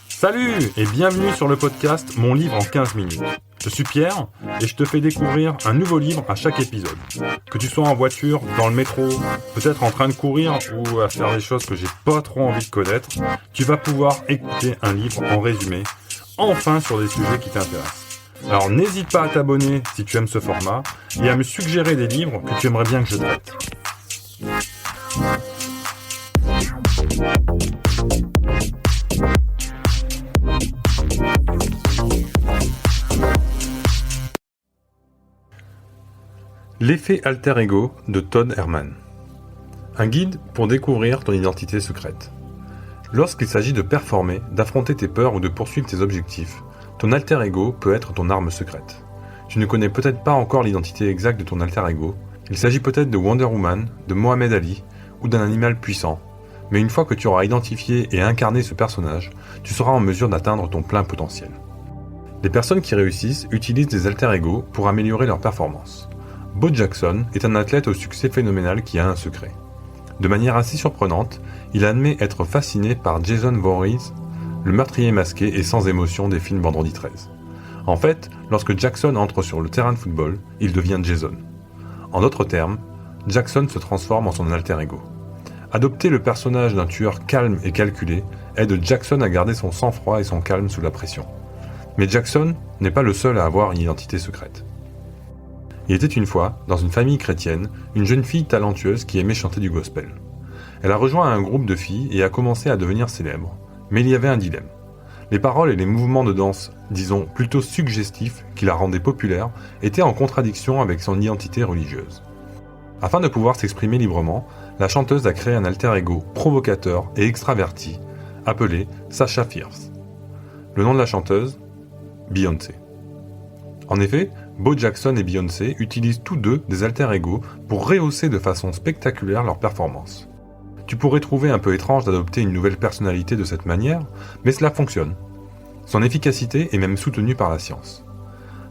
Salut et bienvenue sur le podcast Mon livre en 15 minutes. Je suis Pierre et je te fais découvrir un nouveau livre à chaque épisode. Que tu sois en voiture, dans le métro, peut-être en train de courir ou à faire des choses que j'ai pas trop envie de connaître, tu vas pouvoir écouter un livre en résumé, enfin sur des sujets qui t'intéressent. Alors n'hésite pas à t'abonner si tu aimes ce format et à me suggérer des livres que tu aimerais bien que je traite. L'effet alter ego de Todd Herman. Un guide pour découvrir ton identité secrète. Lorsqu'il s'agit de performer, d'affronter tes peurs ou de poursuivre tes objectifs, ton alter ego peut être ton arme secrète. Tu ne connais peut-être pas encore l'identité exacte de ton alter ego. Il s'agit peut-être de Wonder Woman, de Mohamed Ali ou d'un animal puissant. Mais une fois que tu auras identifié et incarné ce personnage, tu seras en mesure d'atteindre ton plein potentiel. Les personnes qui réussissent utilisent des alter ego pour améliorer leur performance. Bo Jackson est un athlète au succès phénoménal qui a un secret. De manière assez surprenante, il admet être fasciné par Jason Voorhees, le meurtrier masqué et sans émotion des films Vendredi 13. En fait, lorsque Jackson entre sur le terrain de football, il devient Jason. En d'autres termes, Jackson se transforme en son alter ego. Adopter le personnage d'un tueur calme et calculé aide Jackson à garder son sang-froid et son calme sous la pression. Mais Jackson n'est pas le seul à avoir une identité secrète. Il était une fois, dans une famille chrétienne, une jeune fille talentueuse qui aimait chanter du gospel. Elle a rejoint un groupe de filles et a commencé à devenir célèbre. Mais il y avait un dilemme. Les paroles et les mouvements de danse, disons plutôt suggestifs, qui la rendaient populaire, étaient en contradiction avec son identité religieuse. Afin de pouvoir s'exprimer librement, la chanteuse a créé un alter ego provocateur et extraverti, appelé Sasha Fierce. Le nom de la chanteuse ? Beyoncé. En effet, Bo Jackson et Beyoncé utilisent tous deux des alter ego pour rehausser de façon spectaculaire leur performance. Tu pourrais trouver un peu étrange d'adopter une nouvelle personnalité de cette manière, mais cela fonctionne. Son efficacité est même soutenue par la science.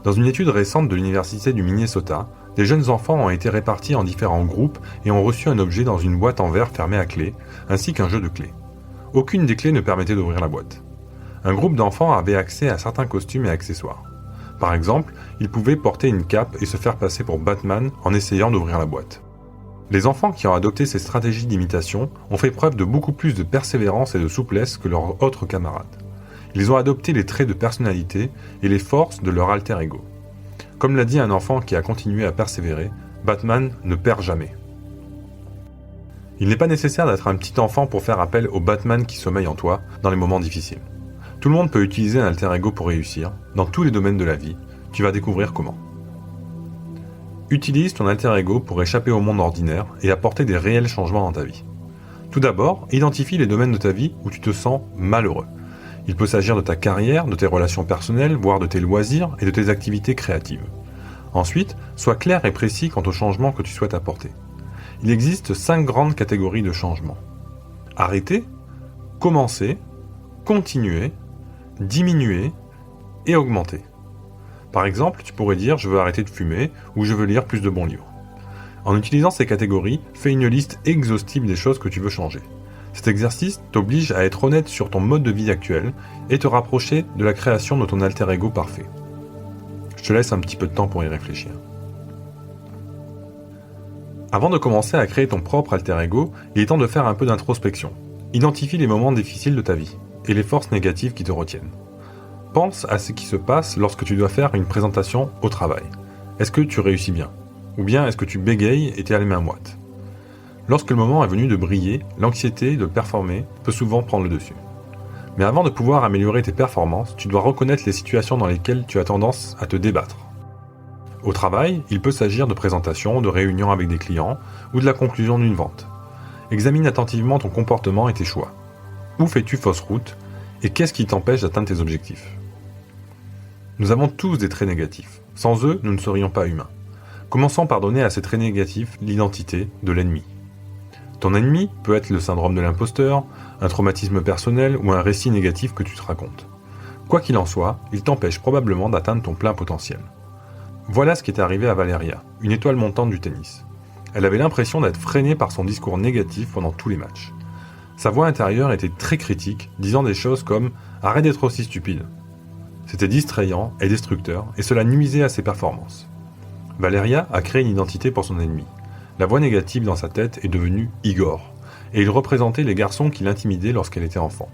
Dans une étude récente de l'université du Minnesota, des jeunes enfants ont été répartis en différents groupes et ont reçu un objet dans une boîte en verre fermée à clé, ainsi qu'un jeu de clés. Aucune des clés ne permettait d'ouvrir la boîte. Un groupe d'enfants avait accès à certains costumes et accessoires. Par exemple, ils pouvaient porter une cape et se faire passer pour Batman en essayant d'ouvrir la boîte. Les enfants qui ont adopté ces stratégies d'imitation ont fait preuve de beaucoup plus de persévérance et de souplesse que leurs autres camarades. Ils ont adopté les traits de personnalité et les forces de leur alter ego. Comme l'a dit un enfant qui a continué à persévérer, Batman ne perd jamais. Il n'est pas nécessaire d'être un petit enfant pour faire appel au Batman qui sommeille en toi dans les moments difficiles. Tout le monde peut utiliser un alter ego pour réussir, dans tous les domaines de la vie. Tu vas découvrir comment. Utilise ton alter ego pour échapper au monde ordinaire et apporter des réels changements dans ta vie. Tout d'abord, identifie les domaines de ta vie où tu te sens malheureux. Il peut s'agir de ta carrière, de tes relations personnelles, voire de tes loisirs et de tes activités créatives. Ensuite, sois clair et précis quant aux changements que tu souhaites apporter. Il existe 5 grandes catégories de changements. Arrêter, commencer, continuer, diminuer et augmenter. Par exemple, tu pourrais dire « je veux arrêter de fumer » ou « je veux lire plus de bons livres ». En utilisant ces catégories, fais une liste exhaustive des choses que tu veux changer. Cet exercice t'oblige à être honnête sur ton mode de vie actuel et te rapprocher de la création de ton alter ego parfait. Je te laisse un petit peu de temps pour y réfléchir. Avant de commencer à créer ton propre alter ego, il est temps de faire un peu d'introspection. Identifie les moments difficiles de ta vie et les forces négatives qui te retiennent. Pense à ce qui se passe lorsque tu dois faire une présentation au travail. Est-ce que tu réussis bien ? Ou bien est-ce que tu bégayes et t'es à les mains moites ? Lorsque le moment est venu de briller, l'anxiété de performer peut souvent prendre le dessus. Mais avant de pouvoir améliorer tes performances, tu dois reconnaître les situations dans lesquelles tu as tendance à te débattre. Au travail, il peut s'agir de présentations, de réunions avec des clients ou de la conclusion d'une vente. Examine attentivement ton comportement et tes choix. Où fais-tu fausse route et qu'est-ce qui t'empêche d'atteindre tes objectifs ? Nous avons tous des traits négatifs. Sans eux, nous ne serions pas humains. Commençons par donner à ces traits négatifs l'identité de l'ennemi. Ton ennemi peut être le syndrome de l'imposteur, un traumatisme personnel ou un récit négatif que tu te racontes. Quoi qu'il en soit, il t'empêche probablement d'atteindre ton plein potentiel. Voilà ce qui est arrivé à Valeria, une étoile montante du tennis. Elle avait l'impression d'être freinée par son discours négatif pendant tous les matchs. Sa voix intérieure était très critique, disant des choses comme « Arrête d'être aussi stupide ». C'était distrayant et destructeur, et cela nuisait à ses performances. Valeria a créé une identité pour son ennemi. La voix négative dans sa tête est devenue Igor, et il représentait les garçons qui l'intimidaient lorsqu'elle était enfant.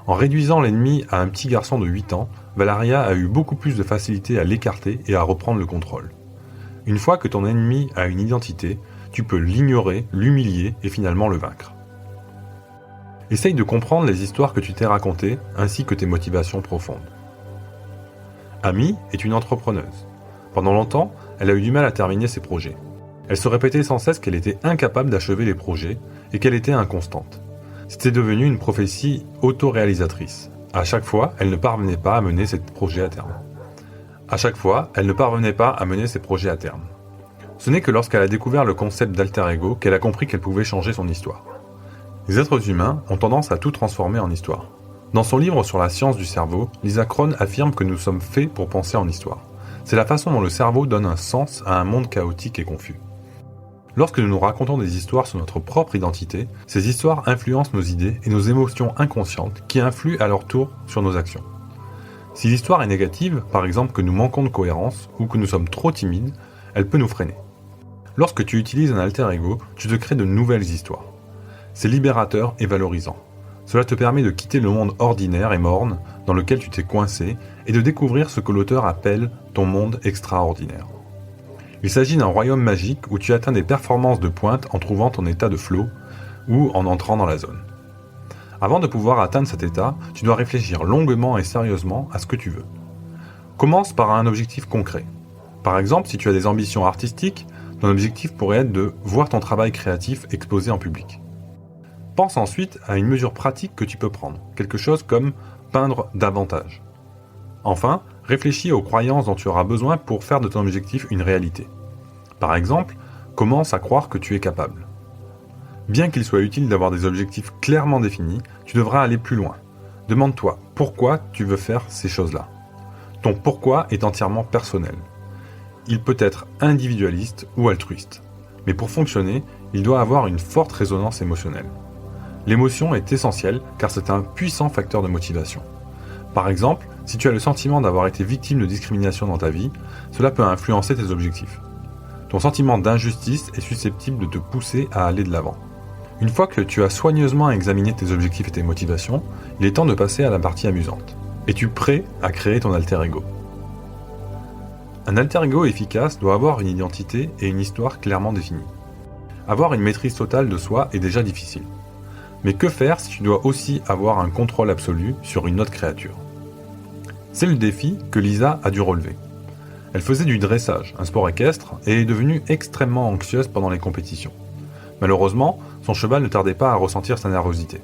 En réduisant l'ennemi à un petit garçon de 8 ans, Valeria a eu beaucoup plus de facilité à l'écarter et à reprendre le contrôle. Une fois que ton ennemi a une identité, tu peux l'ignorer, l'humilier et finalement le vaincre. Essaye de comprendre les histoires que tu t'es racontées ainsi que tes motivations profondes. Amy est une entrepreneuse. Pendant longtemps, elle a eu du mal à terminer ses projets. Elle se répétait sans cesse qu'elle était incapable d'achever les projets et qu'elle était inconstante. C'était devenu une prophétie auto-réalisatrice. À chaque fois, elle ne parvenait pas à mener ses projets à terme. Ce n'est que lorsqu'elle a découvert le concept d'alter ego qu'elle a compris qu'elle pouvait changer son histoire. Les êtres humains ont tendance à tout transformer en histoire. Dans son livre sur la science du cerveau, Lisa Kron affirme que nous sommes faits pour penser en histoire. C'est la façon dont le cerveau donne un sens à un monde chaotique et confus. Lorsque nous nous racontons des histoires sur notre propre identité, ces histoires influencent nos idées et nos émotions inconscientes qui influent à leur tour sur nos actions. Si l'histoire est négative, par exemple que nous manquons de cohérence ou que nous sommes trop timides, elle peut nous freiner. Lorsque tu utilises un alter ego, tu te crées de nouvelles histoires. C'est libérateur et valorisant. Cela te permet de quitter le monde ordinaire et morne dans lequel tu t'es coincé et de découvrir ce que l'auteur appelle ton monde extraordinaire. Il s'agit d'un royaume magique où tu atteins des performances de pointe en trouvant ton état de flow ou en entrant dans la zone. Avant de pouvoir atteindre cet état, tu dois réfléchir longuement et sérieusement à ce que tu veux. Commence par un objectif concret. Par exemple, si tu as des ambitions artistiques, ton objectif pourrait être de voir ton travail créatif exposé en public. Pense ensuite à une mesure pratique que tu peux prendre, quelque chose comme peindre davantage. Enfin, réfléchis aux croyances dont tu auras besoin pour faire de ton objectif une réalité. Par exemple, commence à croire que tu es capable. Bien qu'il soit utile d'avoir des objectifs clairement définis, tu devras aller plus loin. Demande-toi pourquoi tu veux faire ces choses-là. Ton pourquoi est entièrement personnel. Il peut être individualiste ou altruiste. Mais pour fonctionner, il doit avoir une forte résonance émotionnelle. L'émotion est essentielle car c'est un puissant facteur de motivation. Par exemple, si tu as le sentiment d'avoir été victime de discrimination dans ta vie, cela peut influencer tes objectifs. Ton sentiment d'injustice est susceptible de te pousser à aller de l'avant. Une fois que tu as soigneusement examiné tes objectifs et tes motivations, il est temps de passer à la partie amusante. Es-tu prêt à créer ton alter ego ? Un alter ego efficace doit avoir une identité et une histoire clairement définies. Avoir une maîtrise totale de soi est déjà difficile. Mais que faire si tu dois aussi avoir un contrôle absolu sur une autre créature ? C'est le défi que Lisa a dû relever. Elle faisait du dressage, un sport équestre, et est devenue extrêmement anxieuse pendant les compétitions. Malheureusement, son cheval ne tardait pas à ressentir sa nervosité.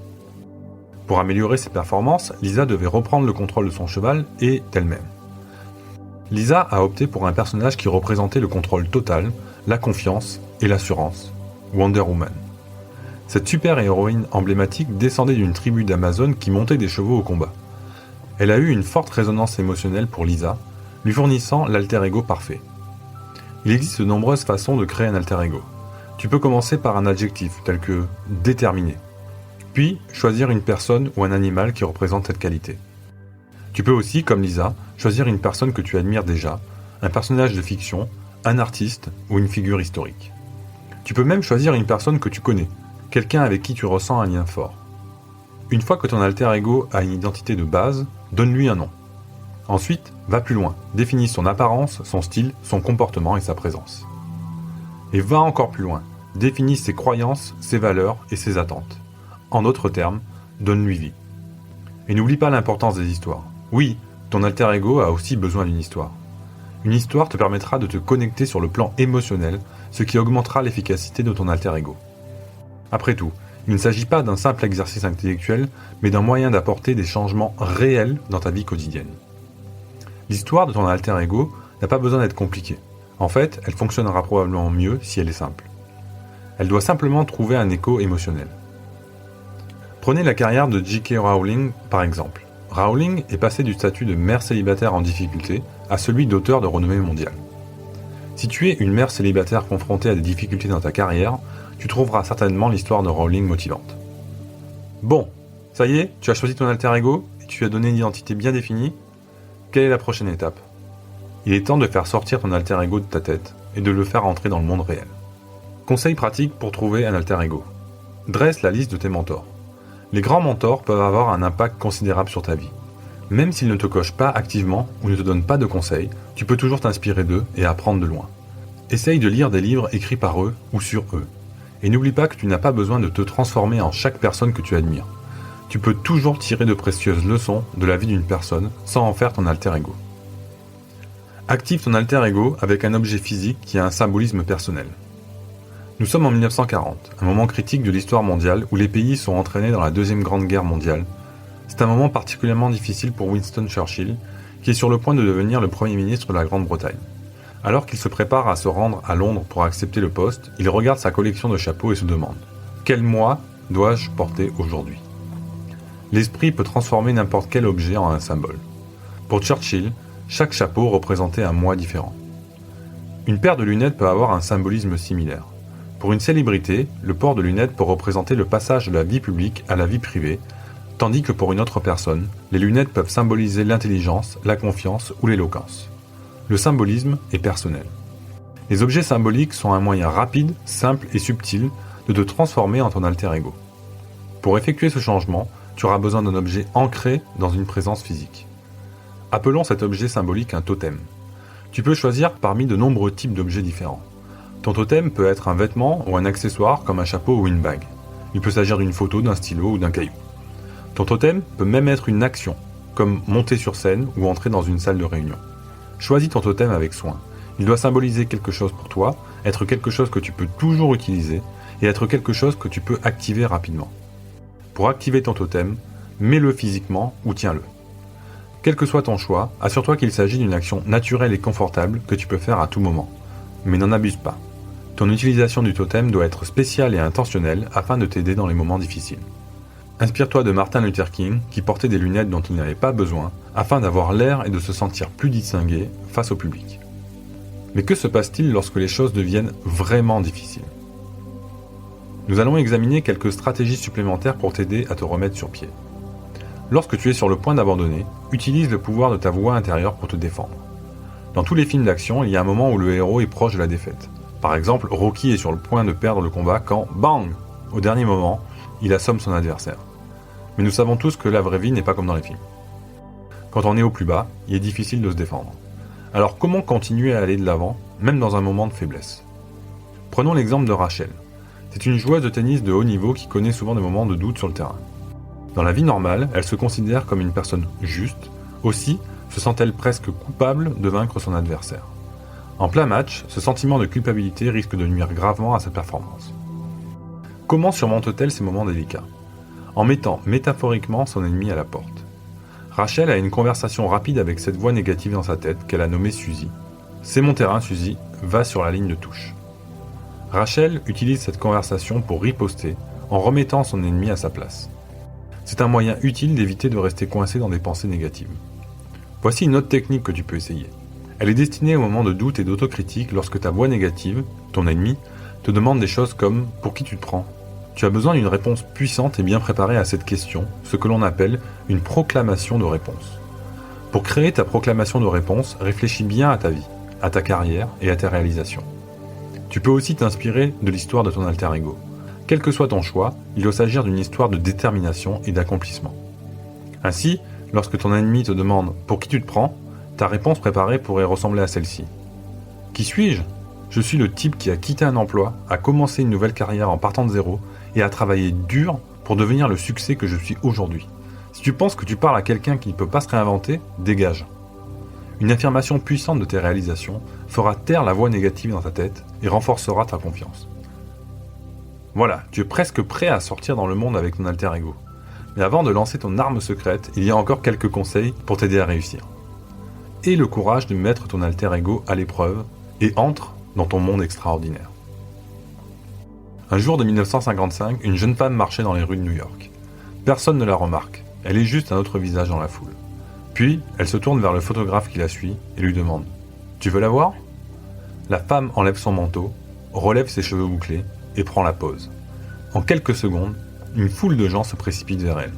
Pour améliorer ses performances, Lisa devait reprendre le contrôle de son cheval et d'elle-même. Lisa a opté pour un personnage qui représentait le contrôle total, la confiance et l'assurance, Wonder Woman. Cette super-héroïne emblématique descendait d'une tribu d'Amazones qui montait des chevaux au combat. Elle a eu une forte résonance émotionnelle pour Lisa, lui fournissant l'alter ego parfait. Il existe de nombreuses façons de créer un alter ego. Tu peux commencer par un adjectif tel que « déterminé », puis choisir une personne ou un animal qui représente cette qualité. Tu peux aussi, comme Lisa, choisir une personne que tu admires déjà, un personnage de fiction, un artiste ou une figure historique. Tu peux même choisir une personne que tu connais, quelqu'un avec qui tu ressens un lien fort. Une fois que ton alter ego a une identité de base, donne-lui un nom. Ensuite, va plus loin, définis son apparence, son style, son comportement et sa présence. Et va encore plus loin, définis ses croyances, ses valeurs et ses attentes. En d'autres termes, donne-lui vie. Et n'oublie pas l'importance des histoires. Oui, ton alter ego a aussi besoin d'une histoire. Une histoire te permettra de te connecter sur le plan émotionnel, ce qui augmentera l'efficacité de ton alter ego. Après tout, il ne s'agit pas d'un simple exercice intellectuel, mais d'un moyen d'apporter des changements réels dans ta vie quotidienne. L'histoire de ton alter ego n'a pas besoin d'être compliquée. En fait, elle fonctionnera probablement mieux si elle est simple. Elle doit simplement trouver un écho émotionnel. Prenez la carrière de J.K. Rowling par exemple. Rowling est passée du statut de mère célibataire en difficulté à celui d'auteur de renommée mondiale. Si tu es une mère célibataire confrontée à des difficultés dans ta carrière, tu trouveras certainement l'histoire de Rowling motivante. Bon, ça y est, tu as choisi ton alter ego et tu lui as donné une identité bien définie. Quelle est la prochaine étape? Il est temps de faire sortir ton alter ego de ta tête et de le faire entrer dans le monde réel. Conseil pratique pour trouver un alter ego. Dresse la liste de tes mentors. Les grands mentors peuvent avoir un impact considérable sur ta vie. Même s'ils ne te coachent pas activement ou ne te donnent pas de conseils, tu peux toujours t'inspirer d'eux et apprendre de loin. Essaye de lire des livres écrits par eux ou sur eux. Et n'oublie pas que tu n'as pas besoin de te transformer en chaque personne que tu admires. Tu peux toujours tirer de précieuses leçons de la vie d'une personne sans en faire ton alter ego. Active ton alter ego avec un objet physique qui a un symbolisme personnel. Nous sommes en 1940, un moment critique de l'histoire mondiale où les pays sont entraînés dans la Deuxième Grande Guerre mondiale. C'est un moment particulièrement difficile pour Winston Churchill, qui est sur le point de devenir le Premier ministre de la Grande-Bretagne. Alors qu'il se prépare à se rendre à Londres pour accepter le poste, il regarde sa collection de chapeaux et se demande « Quel moi dois-je porter aujourd'hui ?» L'esprit peut transformer n'importe quel objet en un symbole. Pour Churchill, chaque chapeau représentait un moi différent. Une paire de lunettes peut avoir un symbolisme similaire. Pour une célébrité, le port de lunettes peut représenter le passage de la vie publique à la vie privée, tandis que pour une autre personne, les lunettes peuvent symboliser l'intelligence, la confiance ou l'éloquence. Le symbolisme est personnel. Les objets symboliques sont un moyen rapide, simple et subtil de te transformer en ton alter ego. Pour effectuer ce changement, tu auras besoin d'un objet ancré dans une présence physique. Appelons cet objet symbolique un totem. Tu peux choisir parmi de nombreux types d'objets différents. Ton totem peut être un vêtement ou un accessoire comme un chapeau ou une bague. Il peut s'agir d'une photo, d'un stylo ou d'un caillou. Ton totem peut même être une action, comme monter sur scène ou entrer dans une salle de réunion. Choisis ton totem avec soin. Il doit symboliser quelque chose pour toi, être quelque chose que tu peux toujours utiliser et être quelque chose que tu peux activer rapidement. Pour activer ton totem, mets-le physiquement ou tiens-le. Quel que soit ton choix, assure-toi qu'il s'agit d'une action naturelle et confortable que tu peux faire à tout moment. Mais n'en abuse pas. Ton utilisation du totem doit être spéciale et intentionnelle afin de t'aider dans les moments difficiles. Inspire-toi de Martin Luther King qui portait des lunettes dont il n'avait pas besoin afin d'avoir l'air et de se sentir plus distingué face au public. Mais que se passe-t-il lorsque les choses deviennent vraiment difficiles? Nous allons examiner quelques stratégies supplémentaires pour t'aider à te remettre sur pied. Lorsque tu es sur le point d'abandonner, utilise le pouvoir de ta voix intérieure pour te défendre. Dans tous les films d'action, il y a un moment où le héros est proche de la défaite. Par exemple, Rocky est sur le point de perdre le combat quand, bang, au dernier moment, il assomme son adversaire. Mais nous savons tous que la vraie vie n'est pas comme dans les films. Quand on est au plus bas, il est difficile de se défendre. Alors comment continuer à aller de l'avant, même dans un moment de faiblesse? Prenons l'exemple de Rachel. C'est une joueuse de tennis de haut niveau qui connaît souvent des moments de doute sur le terrain. Dans la vie normale, elle se considère comme une personne juste, aussi se sent-elle presque coupable de vaincre son adversaire. En plein match, ce sentiment de culpabilité risque de nuire gravement à sa performance. Comment surmonte-t-elle ces moments délicats? En mettant métaphoriquement son ennemi à la porte. Rachel a une conversation rapide avec cette voix négative dans sa tête qu'elle a nommée Suzy. C'est mon terrain, Suzy, va sur la ligne de touche. Rachel utilise cette conversation pour riposter en remettant son ennemi à sa place. C'est un moyen utile d'éviter de rester coincé dans des pensées négatives. Voici une autre technique que tu peux essayer. Elle est destinée au moment de doute et d'autocritique lorsque ta voix négative, ton ennemi, te demande des choses comme « pour qui tu te prends ?» Tu as besoin d'une réponse puissante et bien préparée à cette question, ce que l'on appelle une proclamation de réponse. Pour créer ta proclamation de réponse, réfléchis bien à ta vie, à ta carrière et à tes réalisations. Tu peux aussi t'inspirer de l'histoire de ton alter ego. Quel que soit ton choix, il doit s'agir d'une histoire de détermination et d'accomplissement. Ainsi, lorsque ton ennemi te demande « pour qui tu te prends ?», ta réponse préparée pourrait ressembler à celle-ci. « Qui suis-je ? Je suis le type qui a quitté un emploi, a commencé une nouvelle carrière en partant de zéro et a travaillé dur pour devenir le succès que je suis aujourd'hui. Si tu penses que tu parles à quelqu'un qui ne peut pas se réinventer, dégage. » Une affirmation puissante de tes réalisations fera taire la voix négative dans ta tête et renforcera ta confiance. Voilà, tu es presque prêt à sortir dans le monde avec ton alter ego. Mais avant de lancer ton arme secrète, il y a encore quelques conseils pour t'aider à réussir. Aie le courage de mettre ton alter ego à l'épreuve et entre dans ton monde extraordinaire. Un jour de 1955, une jeune femme marchait dans les rues de New York. Personne ne la remarque, elle est juste un autre visage dans la foule. Puis, elle se tourne vers le photographe qui la suit et lui demande « Tu veux la voir ?» La femme enlève son manteau, relève ses cheveux bouclés et prend la pose. En quelques secondes, une foule de gens se précipite vers elle.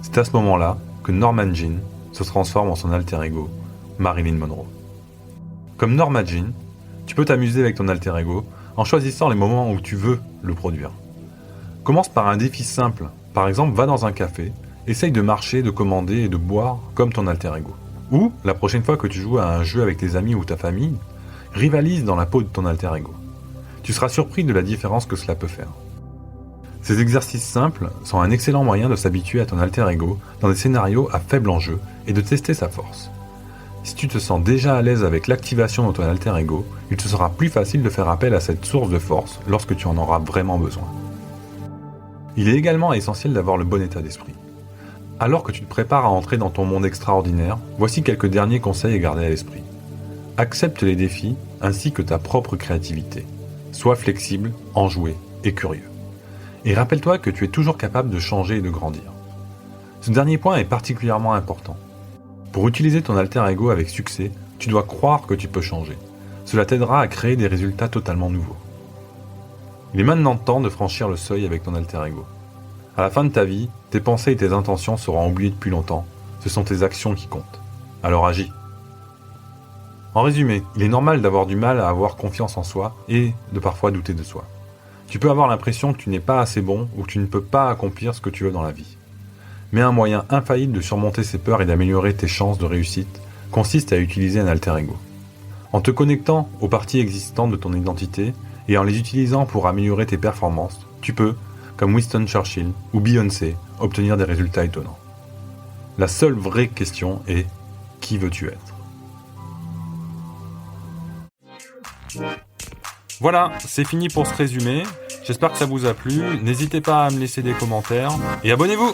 C'est à ce moment-là que Norma Jean se transforme en son alter ego, Marilyn Monroe. Comme Norma Jean, tu peux t'amuser avec ton alter ego en choisissant les moments où tu veux le produire. Commence par un défi simple. Par exemple, va dans un café, essaye de marcher, de commander et de boire comme ton alter ego. Ou, la prochaine fois que tu joues à un jeu avec tes amis ou ta famille, rivalise dans la peau de ton alter ego. Tu seras surpris de la différence que cela peut faire. Ces exercices simples sont un excellent moyen de s'habituer à ton alter ego dans des scénarios à faible enjeu et de tester sa force. Si tu te sens déjà à l'aise avec l'activation de ton alter ego, il te sera plus facile de faire appel à cette source de force lorsque tu en auras vraiment besoin. Il est également essentiel d'avoir le bon état d'esprit. Alors que tu te prépares à entrer dans ton monde extraordinaire, voici quelques derniers conseils à garder à l'esprit. Accepte les défis ainsi que ta propre créativité. Sois flexible, enjoué et curieux. Et rappelle-toi que tu es toujours capable de changer et de grandir. Ce dernier point est particulièrement important. Pour utiliser ton alter ego avec succès, tu dois croire que tu peux changer. Cela t'aidera à créer des résultats totalement nouveaux. Il est maintenant temps de franchir le seuil avec ton alter ego. À la fin de ta vie, tes pensées et tes intentions seront oubliées depuis longtemps. Ce sont tes actions qui comptent. Alors agis. En résumé, il est normal d'avoir du mal à avoir confiance en soi et de parfois douter de soi. Tu peux avoir l'impression que tu n'es pas assez bon ou que tu ne peux pas accomplir ce que tu veux dans la vie. Mais un moyen infaillible de surmonter ces peurs et d'améliorer tes chances de réussite consiste à utiliser un alter ego. En te connectant aux parties existantes de ton identité et en les utilisant pour améliorer tes performances, tu peux, comme Winston Churchill ou Beyoncé, obtenir des résultats étonnants. La seule vraie question est « Qui veux-tu être ?» Voilà, c'est fini pour ce résumé. J'espère que ça vous a plu. N'hésitez pas à me laisser des commentaires et abonnez-vous!